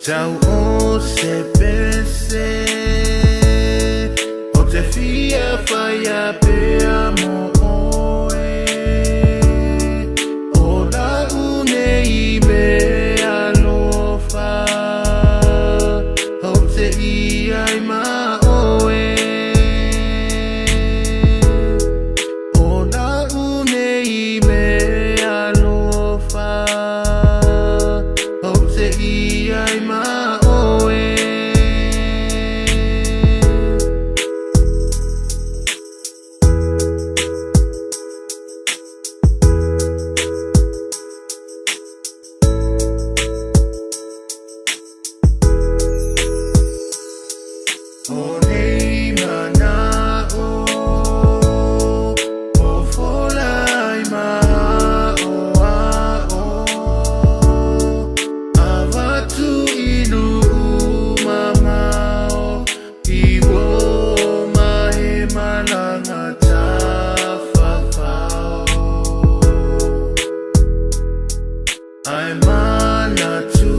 Tau o se pese o te fia whaia pea mo oe o la une I me alofa o te iai ma oe o la une I me alofa o te iai ma oe o nei mana'o o folai maha'o a'o awatu inu umamao iwo mahe malanga tawhawhao ai mana tu